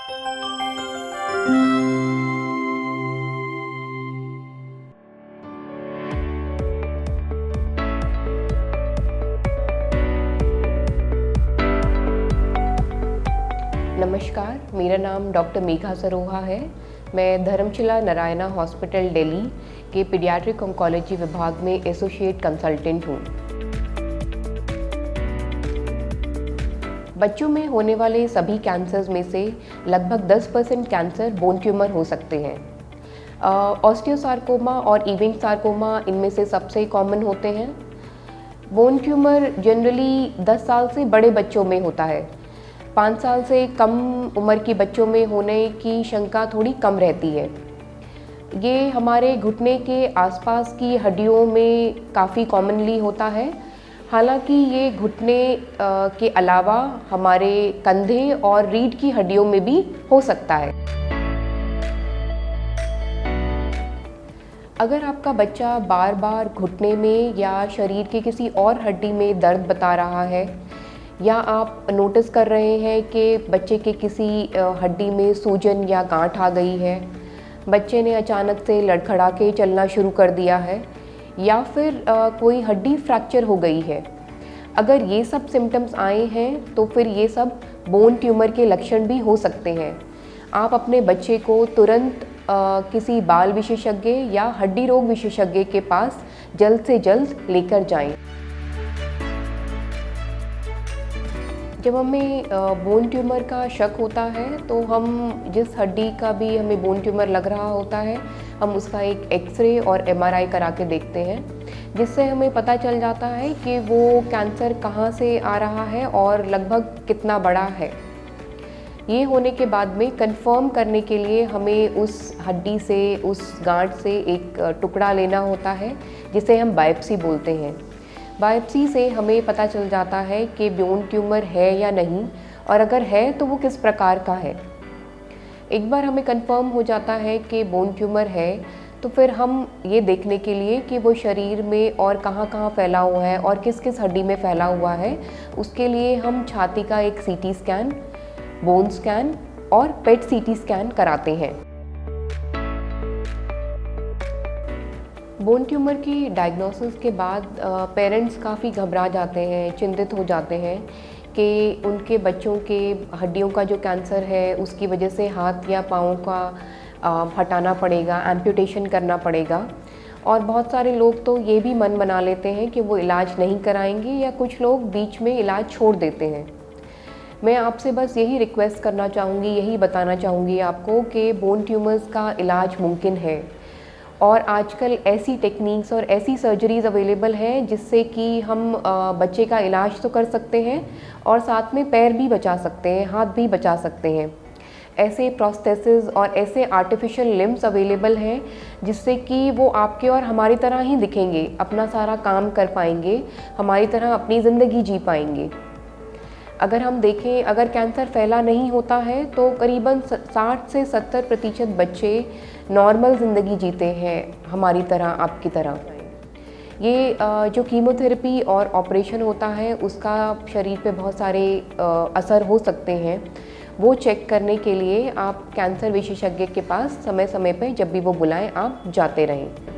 नमस्कार, मेरा नाम डॉक्टर मेघा सरोहा है। मैं धर्मशिला नारायणा हॉस्पिटल दिल्ली के पीडियाट्रिक ऑन्कोलॉजी विभाग में एसोसिएट कंसल्टेंट हूँ। बच्चों में होने वाले सभी कैंसर्स में से लगभग 10% कैंसर बोन ट्यूमर हो सकते हैं। ऑस्टियोसार्कोमा और इविंग सार्कोमा इनमें से सबसे कॉमन होते हैं। बोन ट्यूमर जनरली 10 साल से बड़े बच्चों में होता है। 5 साल से कम उम्र के बच्चों में होने की शंका थोड़ी कम रहती है। ये हमारे घुटने के आसपास की हड्डियों में काफ़ी कॉमनली होता है। हालांकि ये घुटने के अलावा हमारे कंधे और रीढ़ की हड्डियों में भी हो सकता है। अगर आपका बच्चा बार बार घुटने में या शरीर के किसी और हड्डी में दर्द बता रहा है, या आप नोटिस कर रहे हैं कि बच्चे के किसी हड्डी में सूजन या गांठ आ गई है, बच्चे ने अचानक से लड़खड़ा के चलना शुरू कर दिया है, या फिर कोई हड्डी फ्रैक्चर हो गई है, अगर ये सब सिम्टम्स आए हैं तो फिर ये सब बोन ट्यूमर के लक्षण भी हो सकते हैं। आप अपने बच्चे को तुरंत किसी बाल विशेषज्ञ या हड्डी रोग विशेषज्ञ के पास जल्द से जल्द लेकर जाएं। जब हमें बोन ट्यूमर का शक होता है तो हम जिस हड्डी का भी हमें बोन ट्यूमर लग रहा होता है, हम उसका एक एक्सरे और एमआरआई करा के देखते हैं, जिससे हमें पता चल जाता है कि वो कैंसर कहाँ से आ रहा है और लगभग कितना बड़ा है। ये होने के बाद में कंफर्म करने के लिए हमें उस हड्डी से, उस गांठ से एक टुकड़ा लेना होता है, जिसे हम बायोप्सी बोलते हैं। बायोप्सी से हमें पता चल जाता है कि बोन ट्यूमर है या नहीं, और अगर है तो वो किस प्रकार का है। एक बार हमें कंफर्म हो जाता है कि बोन ट्यूमर है, तो फिर हम ये देखने के लिए कि वो शरीर में और कहाँ कहाँ फैला हुआ है और किस किस हड्डी में फैला हुआ है, उसके लिए हम छाती का एक सीटी स्कैन, बोन स्कैन और पेट सीटी स्कैन कराते हैं। बोन ट्यूमर की डायग्नोसिस के बाद पेरेंट्स काफ़ी घबरा जाते हैं, चिंतित हो जाते हैं कि उनके बच्चों के हड्डियों का जो कैंसर है उसकी वजह से हाथ या पाँव का हटाना पड़ेगा, एम्पुटेशन करना पड़ेगा। और बहुत सारे लोग तो ये भी मन बना लेते हैं कि वो इलाज नहीं कराएंगे, या कुछ लोग बीच में इलाज छोड़ देते हैं। मैं आपसे बस यही रिक्वेस्ट करना चाहूँगी, यही बताना चाहूँगी आपको कि बोन ट्यूमर्स का इलाज मुमकिन है, और आजकल ऐसी टेक्निक्स और ऐसी सर्जरीज अवेलेबल हैं जिससे कि हम बच्चे का इलाज तो कर सकते हैं और साथ में पैर भी बचा सकते हैं, हाथ भी बचा सकते हैं। ऐसे प्रोस्थेसिस और ऐसे आर्टिफिशियल लिम्स अवेलेबल हैं जिससे कि वो आपके और हमारी तरह ही दिखेंगे, अपना सारा काम कर पाएंगे, हमारी तरह अपनी ज़िंदगी जी पाएंगे। अगर हम देखें, अगर कैंसर फैला नहीं होता है तो करीबन 60 से 70% बच्चे नॉर्मल ज़िंदगी जीते हैं, हमारी तरह, आपकी तरह। ये जो कीमोथेरेपी और ऑपरेशन होता है उसका शरीर पे बहुत सारे असर हो सकते हैं। वो चेक करने के लिए आप कैंसर विशेषज्ञ के पास समय समय पे जब भी वो बुलाएं आप जाते रहें।